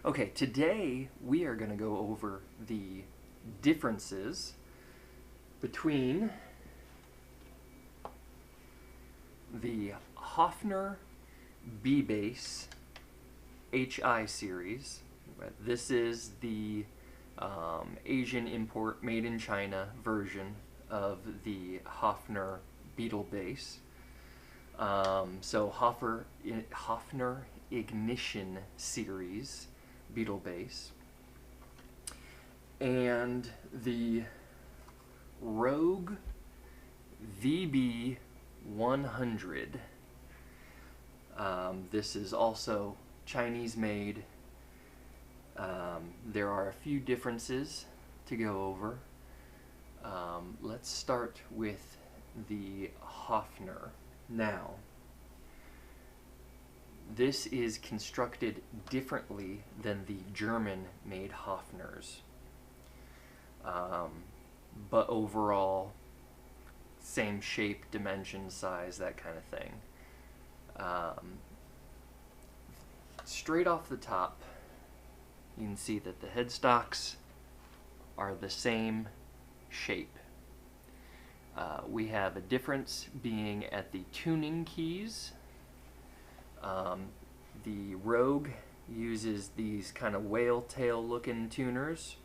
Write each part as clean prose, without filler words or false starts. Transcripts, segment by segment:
Okay, today we are going to go over the differences between the Hofner B-Bass HI series. This is the Asian import, made in China version of the Hofner Beetle bass. So Hofner Ignition series Beetle bass, and the Rogue VB100. This is also Chinese made. There are a few differences to go over. Let's start with the Hofner. Now, this is constructed differently than the German-made Hofners, but overall, same shape, dimension, size, that kind of thing. Straight off the top, you can see that the headstocks are the same shape. We have a difference being at the tuning keys. The Rogue uses these kind of whale tail looking tuners,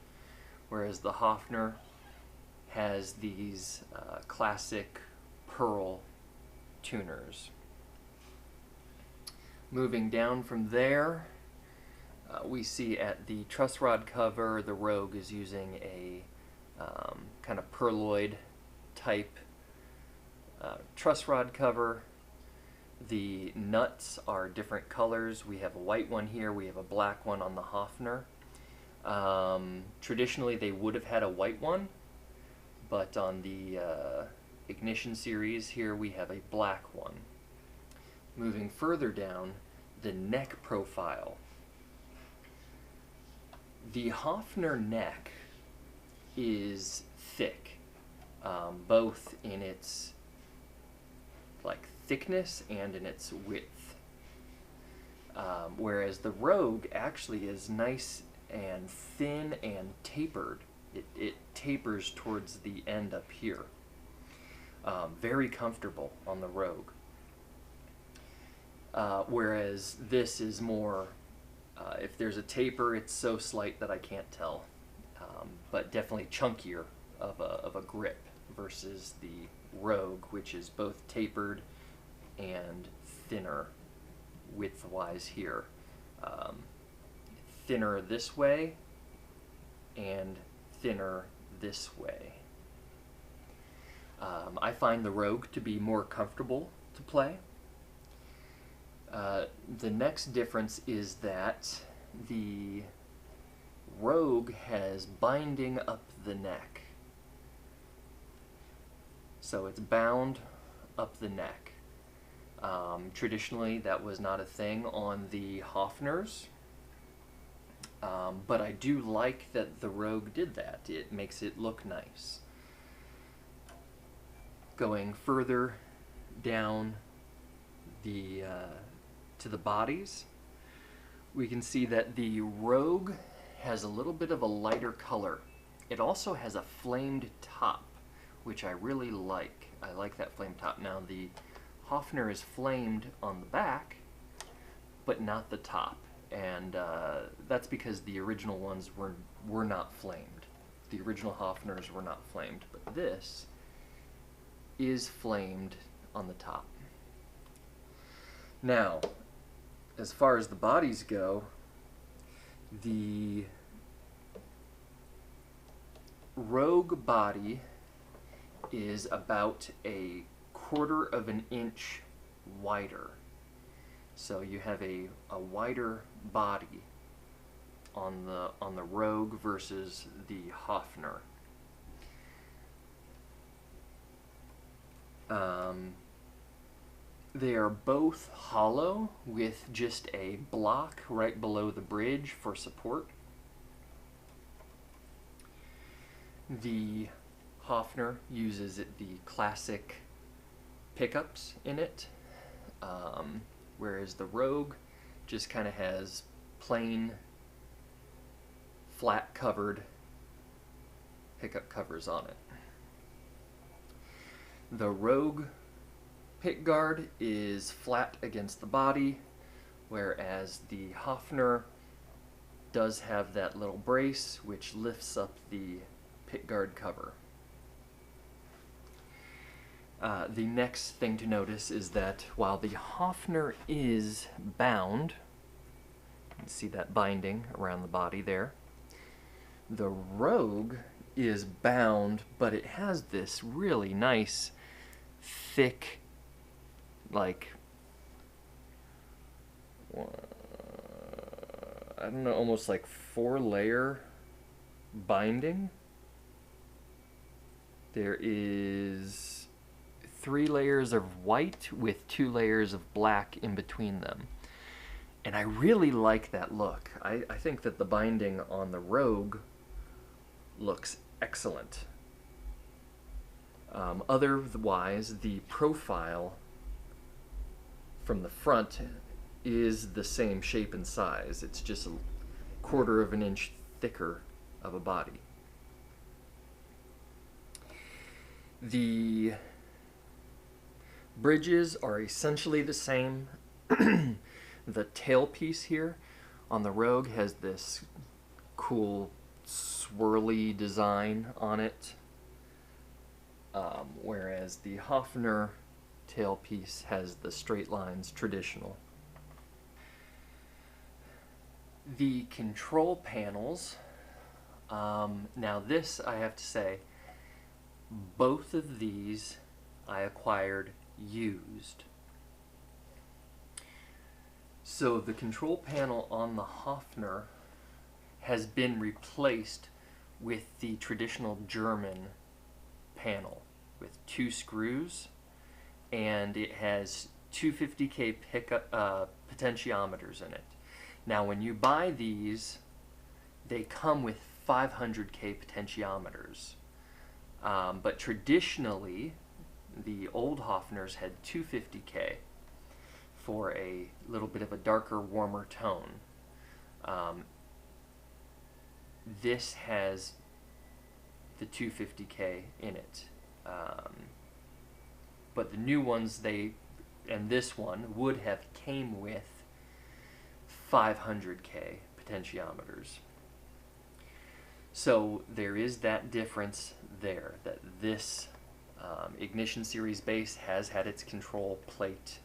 whereas the Hofner has these classic pearl tuners. Moving down from there, we see at the truss rod cover, the Rogue is using a kind of pearloid type truss rod cover. The nuts are different colors. We have a white one here, we have a black one on the Hofner. Traditionally they would have had a white one, but on the Ignition series here we have a black one. Moving further down, the neck profile. The Hofner neck is thick, both in its thickness and in its width, whereas the Rogue actually is nice and thin and tapered. It tapers towards the end up here. Very comfortable on the Rogue, whereas this is more, if there's a taper, it's so slight that I can't tell, but definitely chunkier of a grip versus the Rogue, which is both tapered and thinner width-wise here. Thinner this way and thinner this way. I find the Rogue to be more comfortable to play. The next difference is that the Rogue has binding up the neck. So it's bound up the neck. Traditionally, that was not a thing on the Hofners, but I do like that the Rogue did that. It makes it look nice. Going further down to the bodies, we can see that the Rogue has a little bit of a lighter color. It also has a flamed top, which I really like. I like that flame top. Now the Hofner is flamed on the back, but not the top, and that's because the original ones were not flamed. The original Hofners were not flamed, but this is flamed on the top. Now, as far as the bodies go, the Rogue body is about a 1/4 of an inch wider. So you have a wider body on the Rogue versus the Hofner. They are both hollow with just a block right below the bridge for support. The Hofner uses the classic pickups in it, whereas the Rogue just kind of has plain flat covered pickup covers on it. The Rogue pickguard is flat against the body, whereas the Hofner does have that little brace which lifts up the pickguard cover. The next thing to notice is that while the Hofner is bound, you can see that binding around the body there, the Rogue is bound, but it has this really nice, thick, like, I don't know, almost like 4-layer binding. There is 3 layers of white with 2 layers of black in between them. And I really like that look. I think that the binding on the Rogue looks excellent. Otherwise, the profile from the front is the same shape and size. It's just 1/4 of an inch thicker of a body. The bridges are essentially the same. The tailpiece here on the Rogue has this cool swirly design on it, whereas the Hofner tailpiece has the straight lines traditional. The control panels, now this I have to say, both of these I acquired used. So the control panel on the Hofner has been replaced with the traditional German panel with 2 screws, and it has 250K pickup potentiometers in it. Now when you buy these, they come with 500K potentiometers, but traditionally the old Hofners had 250K for a little bit of a darker, warmer tone. This has the 250K in it, but the new ones, and this one would have came with 500K potentiometers. So there is that difference there, that this Ignition Series base has had its control plate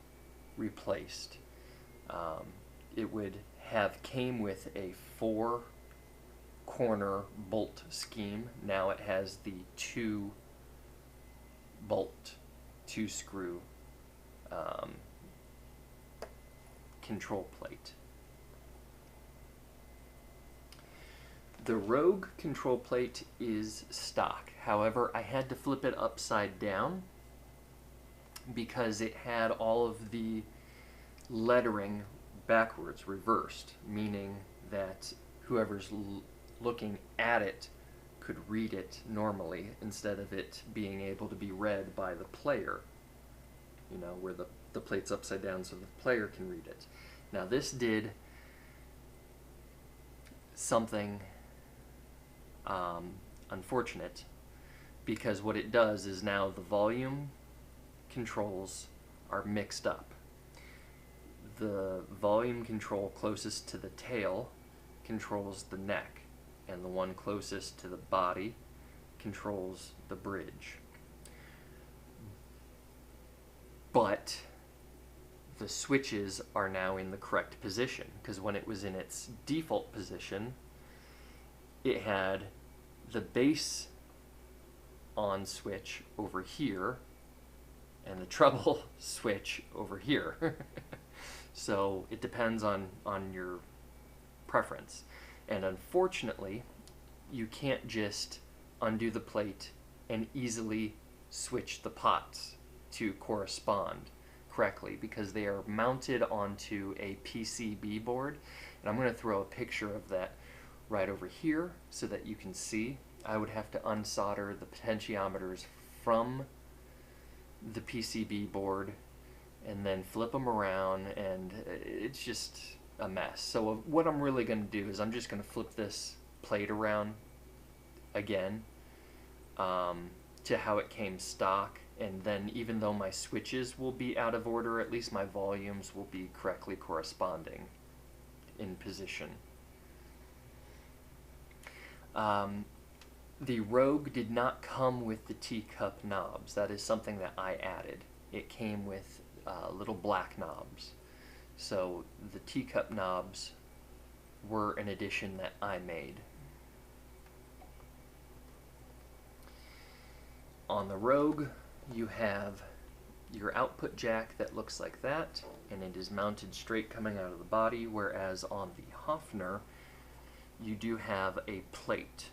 replaced. It would have came with a 4-corner bolt scheme. Now it has the 2-bolt, 2-screw control plate. The Rogue control plate is stock. However, I had to flip it upside down because it had all of the lettering backwards, reversed, meaning that whoever's looking at it could read it normally instead of it being able to be read by the player, you know, where the plate's upside down so the player can read it. Now this did something unfortunate, because what it does is now the volume controls are mixed up. The volume control closest to the tail controls the neck, and the one closest to the body controls the bridge. But the switches are now in the correct position, because when it was in its default position, it had the bass on switch over here and the treble switch over here. So it depends on your preference. And unfortunately, you can't just undo the plate and easily switch the pots to correspond correctly, because they are mounted onto a PCB board. And I'm going to throw a picture of that right over here so that you can see. I would have to unsolder the potentiometers from the PCB board and then flip them around, and it's just a mess. So what I'm really going to do is I'm just going to flip this played around again to how it came stock, and then even though my switches will be out of order, at least my volumes will be correctly corresponding in position. The Rogue did not come with the teacup knobs. That is something that I added. It came with little black knobs. So the teacup knobs were an addition that I made. On the Rogue, you have your output jack that looks like that, and it is mounted straight coming out of the body, whereas on the Hofner, you do have a plate.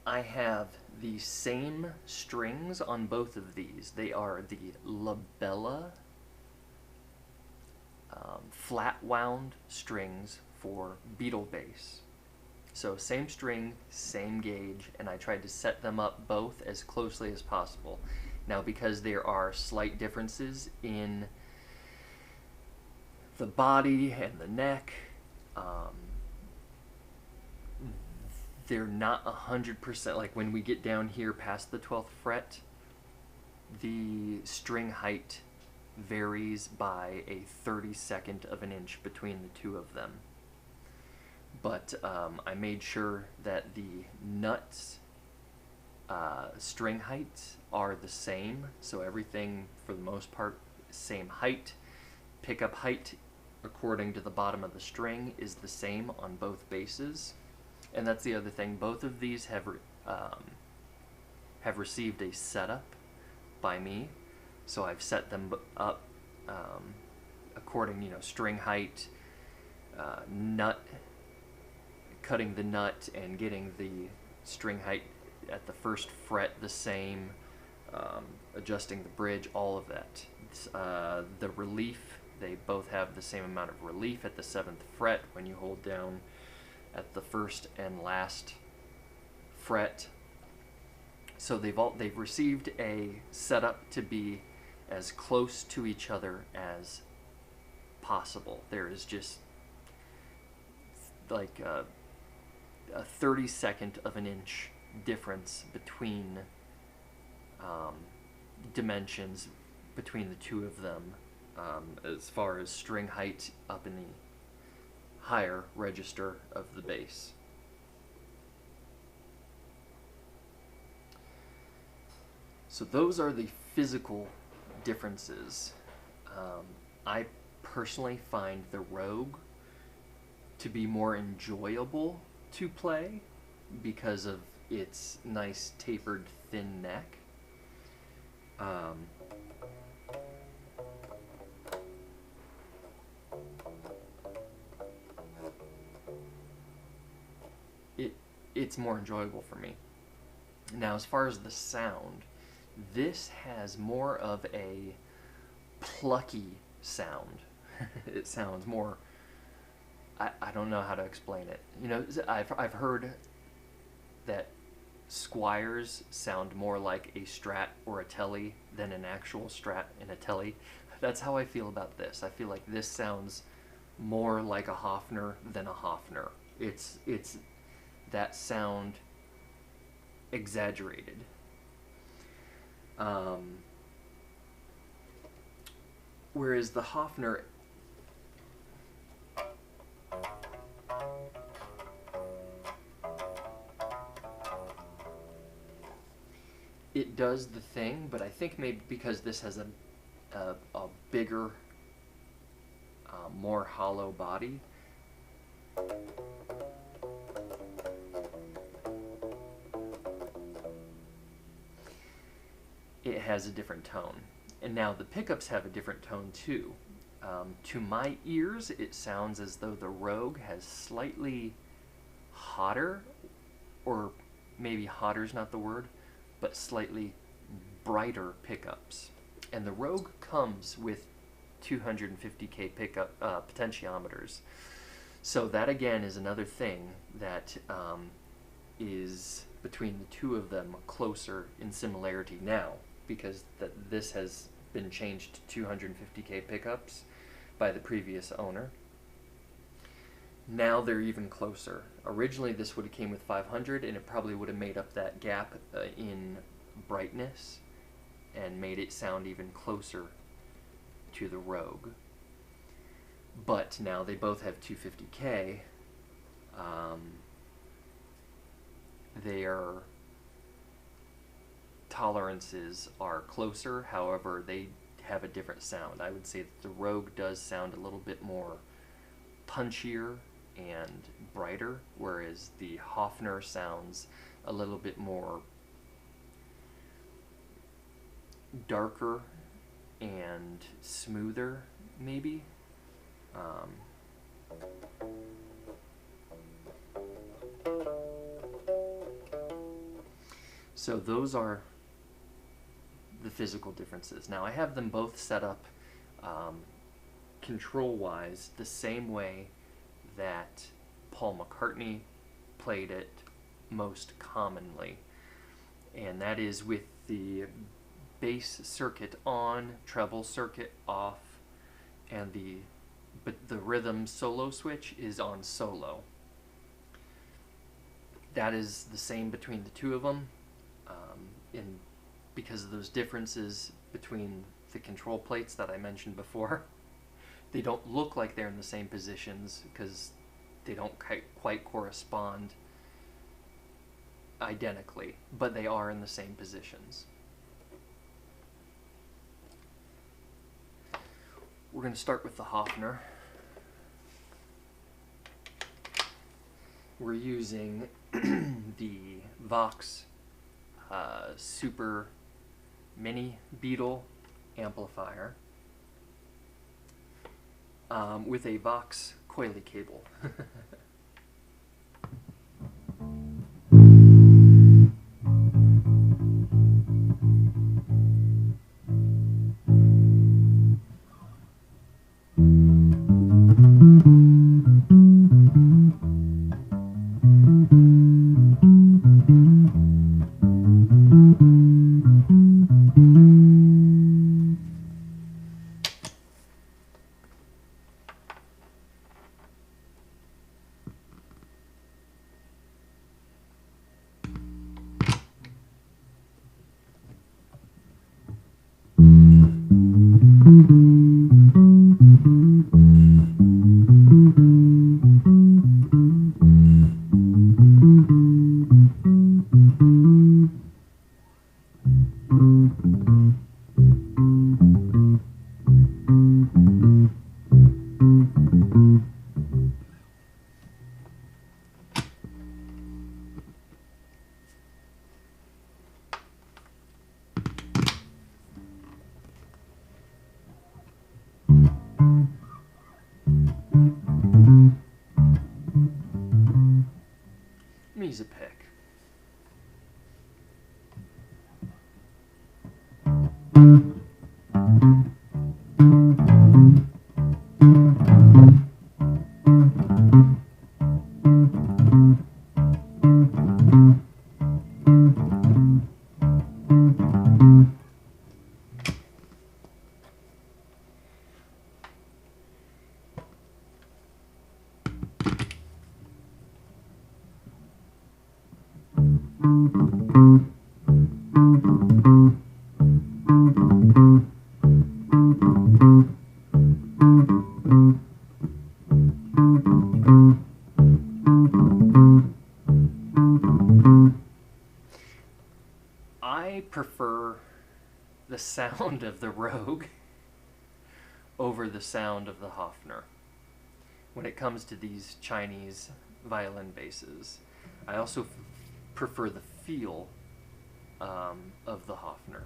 I have the same strings on both of these. They are the Labella flat wound strings for Beetle bass. So same string, same gauge, and I tried to set them up both as closely as possible. Now, because there are slight differences in the body and the neck, they're not 100%, like when we get down here past the 12th fret, the string height varies by a 32nd of an inch between the two of them. But I made sure that the nuts string heights are the same, so everything for the most part same height. Pickup height according to the bottom of the string is the same on both basses. And that's the other thing, both of these have received a setup by me, so I've set them up according, string height, nut, cutting the nut and getting the string height at the first fret the same, adjusting the bridge, all of that. The relief, they both have the same amount of relief at the 7th fret when you hold down at the first and last fret. So they've received a setup to be as close to each other as possible. There is just like a 32nd of an inch difference between dimensions between the two of them, as far as string height up in the higher register of the bass. So those are the physical differences. I personally find the Rogue to be more enjoyable to play because of its nice tapered thin neck. It's more enjoyable for me. Now, as far as the sound, this has more of a plucky sound. It sounds more, I don't know how to explain it. I've heard that Squires sound more like a Strat or a Tele than an actual Strat and a Tele. That's how I feel about this. I feel like this sounds more like a Hofner than a Hofner. It's that sound exaggerated. Whereas the Hofner, it does the thing, but I think maybe because this has a bigger, more hollow body, it has a different tone. And now the pickups have a different tone too. To my ears, it sounds as though the Rogue has slightly hotter, or maybe hotter's not the word, but slightly brighter pickups. And the Rogue comes with 250K pickup potentiometers. So that again is another thing that is between the two of them closer in similarity now, because this has been changed to 250K pickups by the previous owner. Now they're even closer. Originally this would have came with 500, and it probably would have made up that gap in brightness and made it sound even closer to the Rogue. But now they both have 250K. Their tolerances are closer, however they have a different sound. I would say that the Rogue does sound a little bit more punchier and brighter, whereas the Hofner sounds a little bit more darker and smoother, maybe. So those are the physical differences. Now I have them both set up control-wise the same way that Paul McCartney played it most commonly, and that is with the bass circuit on, treble circuit off, and the rhythm solo switch is on solo. That is the same between the two of them, because of those differences between the control plates that I mentioned before. They don't look like they're in the same positions because they don't quite correspond identically, but they are in the same positions. We're going to start with the Hofner. We're using the Vox Super Mini Beetle amplifier with a Vox coily cable. Use a pick. I prefer the sound of the Rogue over the sound of the Hofner when it comes to these Chinese violin basses. I also prefer the feel of the Hofner.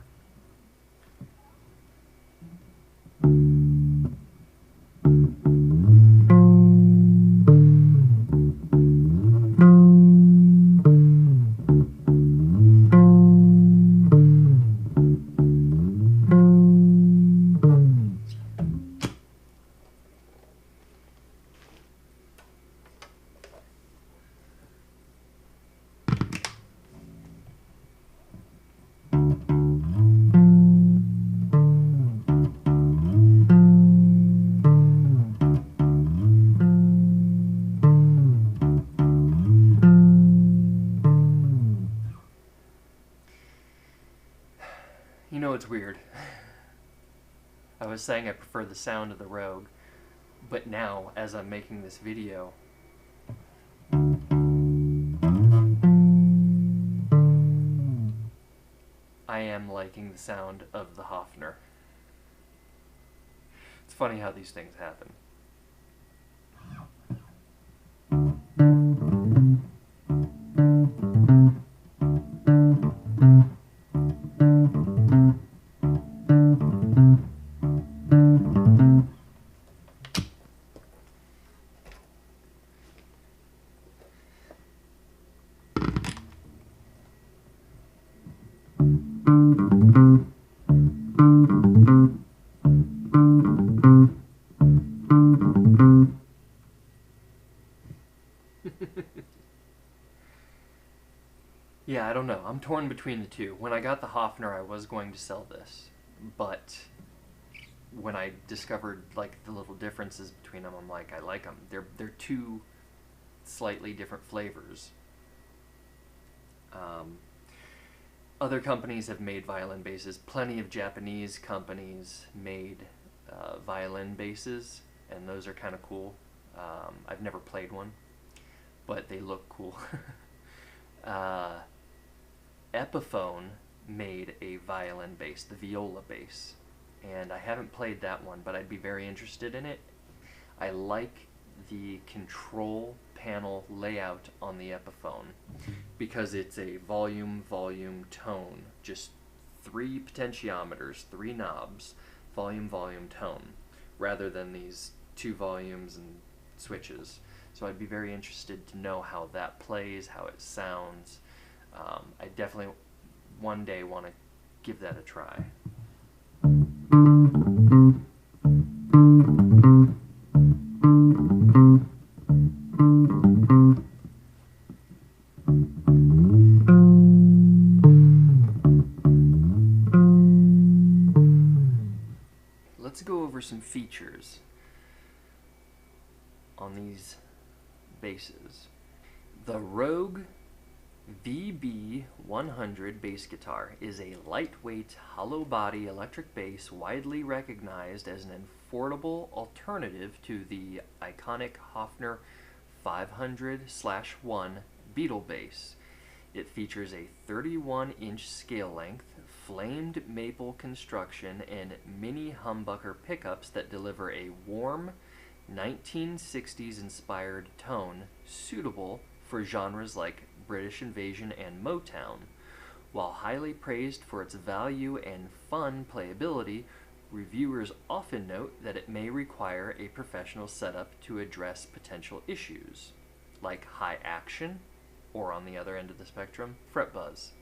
it's weird. I was saying I prefer the sound of the Rogue, but now, as I'm making this video, I am liking the sound of the Hofner. It's funny how these things happen. Yeah, I don't know. I'm torn between the two. When I got the Hofner, I was going to sell this, but when I discovered like the little differences between them, I'm like, I like them. They're two slightly different flavors. Other companies have made violin basses. Plenty of Japanese companies made violin basses, and those are kind of cool. I've never played one, but they look cool. Epiphone made a violin bass, the viola bass, and I haven't played that one, but I'd be very interested in it. I like the control panel layout on the Epiphone because it's a volume, tone, just 3 potentiometers, 3 knobs, volume, tone, rather than these 2 volumes and switches. So I'd be very interested to know how that plays, how it sounds. I definitely one day want to give that a try. Let's go over some features on these basses. The Rogue VB100 bass guitar is a lightweight, hollow-body electric bass widely recognized as an affordable alternative to the iconic Hofner 500/1 Beetle bass. It features a 31-inch scale length, flamed maple construction, and mini humbucker pickups that deliver a warm, 1960s-inspired tone suitable for genres like British Invasion and Motown. While highly praised for its value and fun playability, reviewers often note that it may require a professional setup to address potential issues, like high action, or on the other end of the spectrum, fret buzz.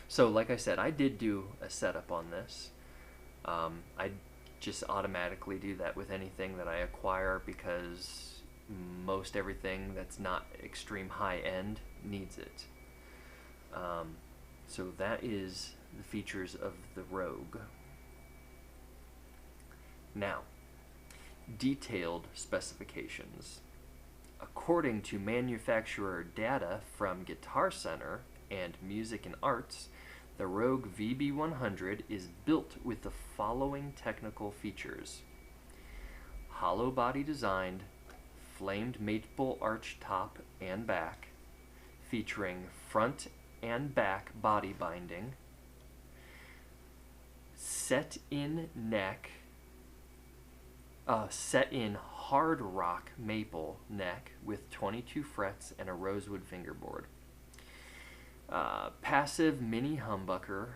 So like I said, I did do a setup on this. I just automatically do that with anything that I acquire because most everything that's not extreme high end needs it. So that is the features of the Rogue. Now, detailed specifications. According to manufacturer data from Guitar Center and Music and Arts, the Rogue VB100 is built with the following technical features: hollow body designed, flamed maple arch top and back, featuring front and back body binding, set in hard rock maple neck with 22 frets and a rosewood fingerboard, passive mini humbucker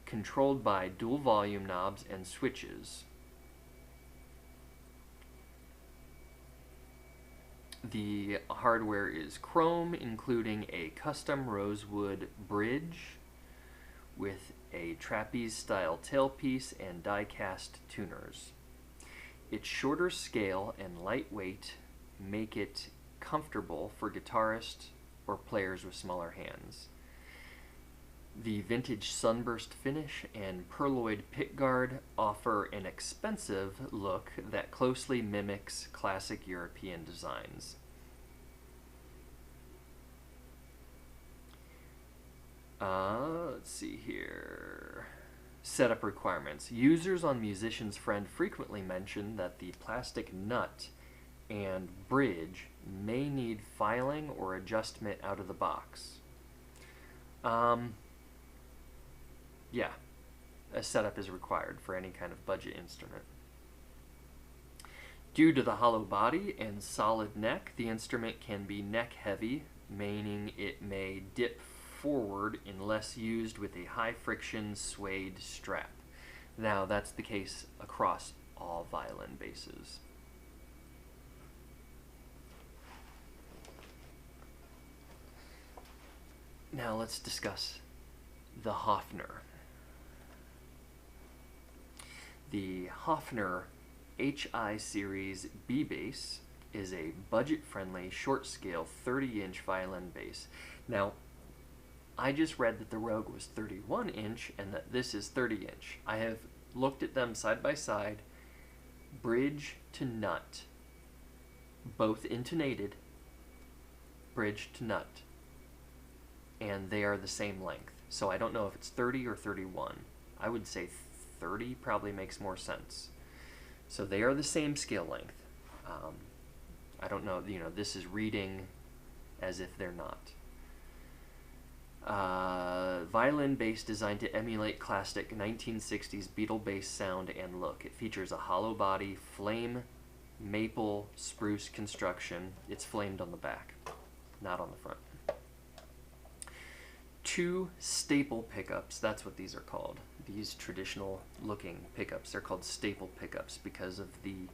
controlled by dual volume knobs and switches. The hardware is chrome, including a custom rosewood bridge with a trapeze-style tailpiece and die-cast tuners. Its shorter scale and lightweight make it comfortable for guitarists or players with smaller hands. The vintage sunburst finish and perloid pickguard offer an expensive look that closely mimics classic European designs. Let's see here. Setup requirements. Users on Musician's Friend frequently mention that the plastic nut and bridge may need filing or adjustment out of the box. Yeah, a setup is required for any kind of budget instrument. Due to the hollow body and solid neck, the instrument can be neck heavy, meaning it may dip forward unless used with a high friction suede strap. Now that's the case across all violin basses. Now let's discuss the Hofner. The Hofner HI Series B bass is a budget-friendly, short-scale 30-inch violin bass. Now, I just read that the Rogue was 31-inch and that this is 30-inch. I have looked at them side by side, bridge to nut, both intonated, bridge to nut, and they are the same length. So I don't know if it's 30 or 31. I would say 30 probably makes more sense. So they are the same scale length. I don't know, this is reading as if they're not. Violin bass designed to emulate classic 1960s Beatle bass sound and look. It features a hollow body, flame, maple, spruce construction. It's flamed on the back, not on the front. 2 staple pickups, that's what these are called. These traditional looking pickups, they're called staple pickups because of the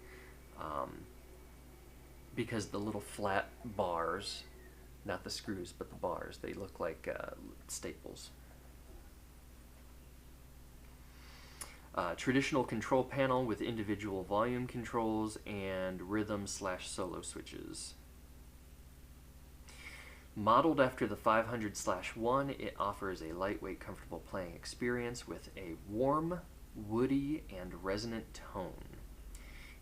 little flat bars, not the screws, but the bars, they look like staples. Traditional control panel with individual volume controls and rhythm/solo switches. Modeled after the 500/1, it offers a lightweight, comfortable playing experience with a warm, woody, and resonant tone.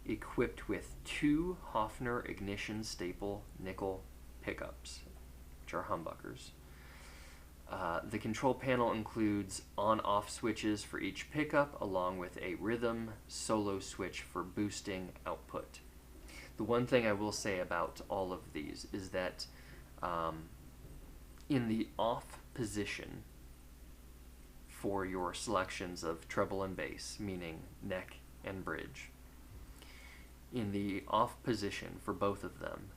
Equipped with 2 Hofner Ignition staple nickel pickups, which are humbuckers. The control panel includes on-off switches for each pickup, along with a rhythm solo switch for boosting output. The one thing I will say about all of these is that in the off position for your selections of treble and bass, meaning neck and bridge, in the off position for both of them,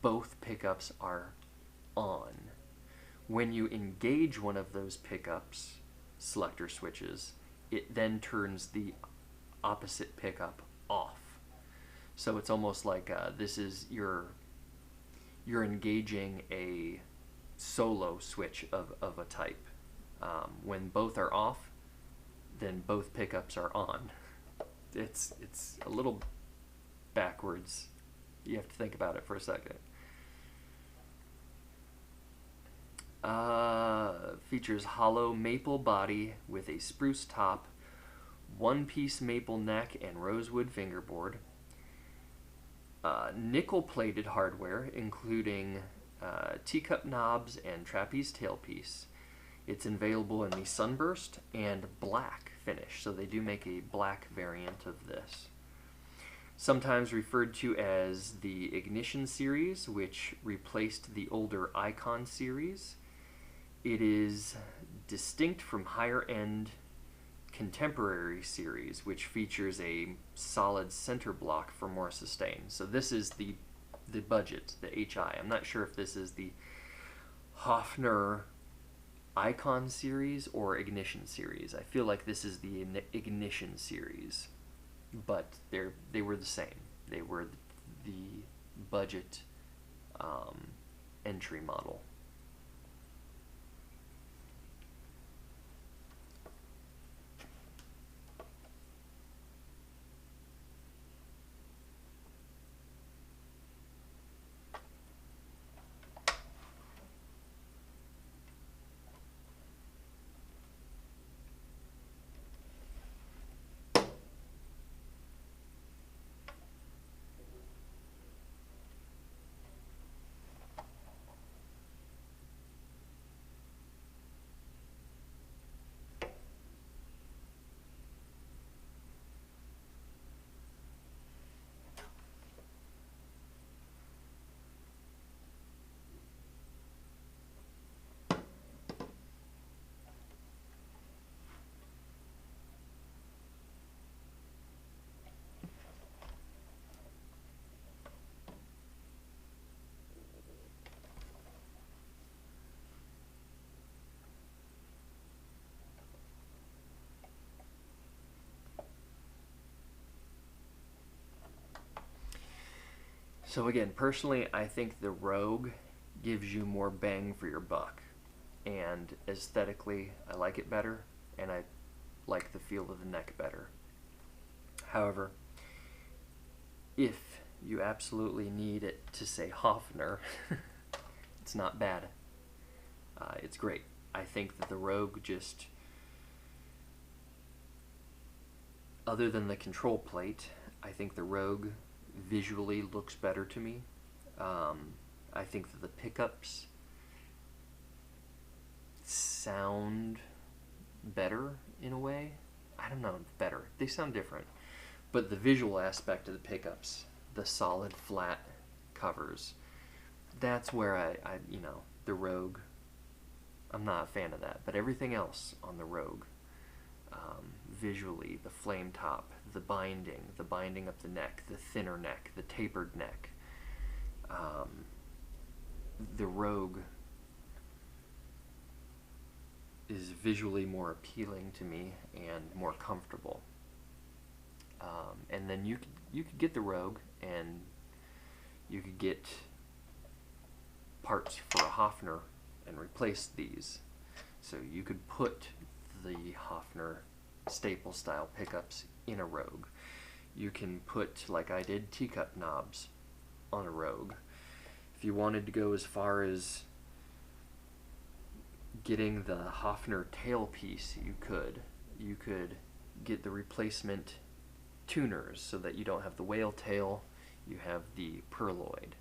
both pickups are on. When you engage one of those pickups, selector switches, it then turns the opposite pickup off. So it's almost like this is you're engaging a solo switch of a type. When both are off, then both pickups are on. It's a little backwards. You have to think about it for a second. Features hollow maple body with a spruce top, 1-piece maple neck and rosewood fingerboard. Nickel-plated hardware, including teacup knobs and trapeze tailpiece. It's available in the sunburst and black finish, so they do make a black variant of this. Sometimes referred to as the Ignition series, which replaced the older Icon series. It is distinct from higher-end Contemporary series, which features a solid center block for more sustain. So this is the budget, the HI. I'm not sure if this is the Hofner Icon series or Ignition series. I feel like this is the Ignition series, but they were the same. They were the budget entry model. So again, personally, I think the Rogue gives you more bang for your buck. And aesthetically, I like it better, and I like the feel of the neck better. However, if you absolutely need it to say Hofner, it's not bad. It's great. I think that the Rogue just, other than the control plate, I think the Rogue visually looks better to me. I think that the pickups sound better in a way. I don't know, better. They sound different. But the visual aspect of the pickups, the solid flat covers, that's where I the Rogue, I'm not a fan of that. But everything else on the Rogue, visually, the flame top, the binding up the neck, the thinner neck, the tapered neck, the Rogue is visually more appealing to me and more comfortable. And then you could get the Rogue, and you could get parts for a Hofner and replace these. So you could put the Hofner staple style pickups in a Rogue. You can put, like I did, teacup knobs on a Rogue. If you wanted to go as far as getting the Hofner tailpiece, you could. You could get the replacement tuners so that you don't have the whale tail, you have the purloid.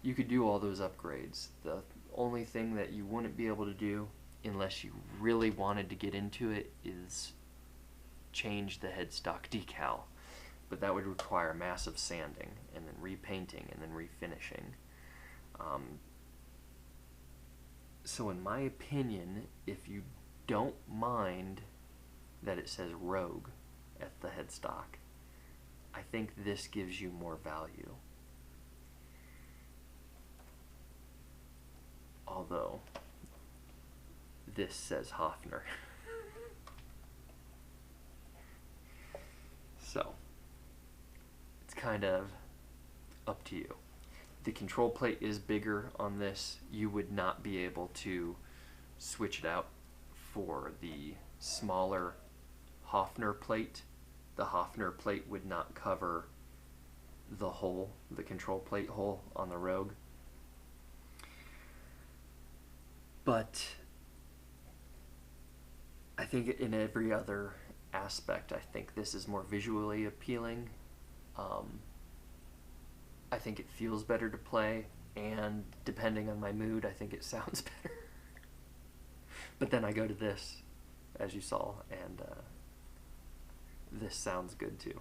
You could do all those upgrades. The only thing that you wouldn't be able to do, unless you really wanted to get into it, is change the headstock decal. But that would require massive sanding, and then repainting, and then refinishing. So in my opinion, if you don't mind that it says Rogue at the headstock, I think this gives you more value. Although, this says Hofner. So, it's kind of up to you. The control plate is bigger on this. You would not be able to switch it out for the smaller Hofner plate. The Hofner plate would not cover the hole, the control plate hole on the Rogue. But I think in every other aspect, I think this is more visually appealing. I think it feels better to play, and depending on my mood, I think it sounds better. But then I go to this, as you saw, and this sounds good too.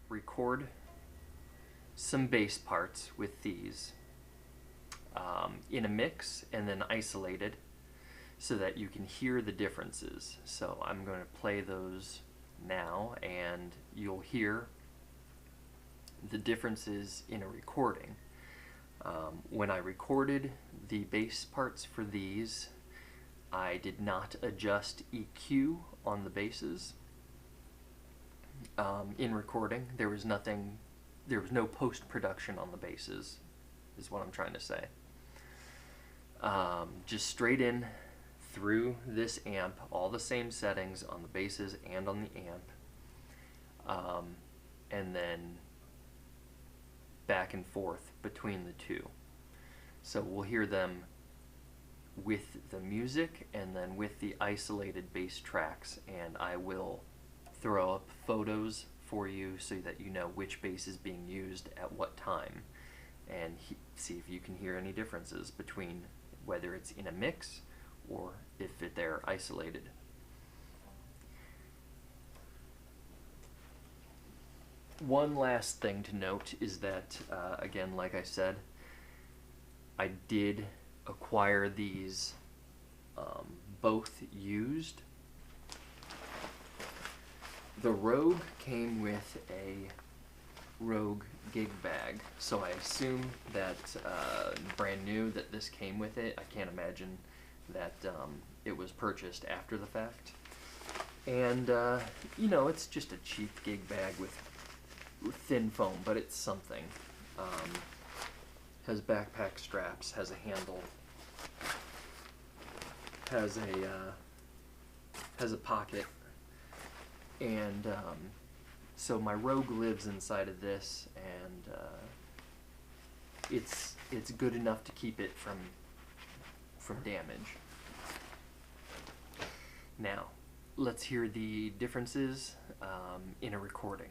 Record some bass parts with these in a mix and then isolated so that you can hear the differences. So I'm going to play those now, and you'll hear the differences in a recording. When I recorded the bass parts for these, I did not adjust EQ on the basses. In recording, there was no post-production on the basses, is what I'm trying to say. Just straight in through this amp, all the same settings on the basses and on the amp, and then back and forth between the two. So we'll hear them with the music and then with the isolated bass tracks, and I will throw up photos for you so that you know which bass is being used at what time. and see if you can hear any differences between whether it's in a mix or if they're isolated. One last thing to note is that, again, like I said, I did acquire these both used. The Rogue came with a Rogue gig bag, so I assume that brand new that this came with it. I can't imagine that it was purchased after the fact. And you know, it's just a cheap gig bag with thin foam, but it's something. Has backpack straps, has a handle, has a pocket, and so my Rogue lives inside of this, and it's good enough to keep it from damage. Now, let's hear the differences in a recording.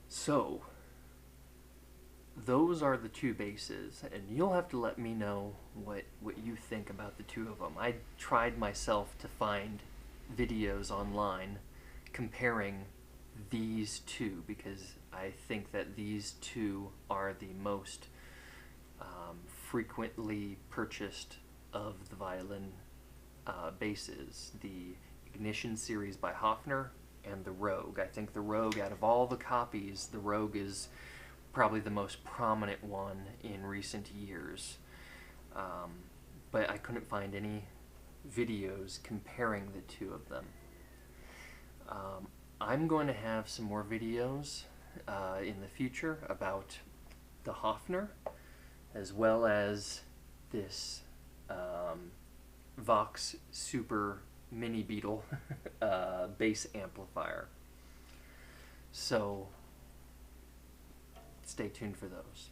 So, those are the two basses, and you'll have to let me know what you think about the two of them. I tried myself to find videos online comparing these two, because I think that these two are the most frequently purchased of the Violin basses. The Ignition series by Hofner and the Rogue. I think the Rogue, out of all the copies, the Rogue is probably the most prominent one in recent years. But I couldn't find any videos comparing the two of them. I'm going to have some more videos in the future about the Hofner, as well as this Vox Super Mini Beetle bass amplifier. So stay tuned for those.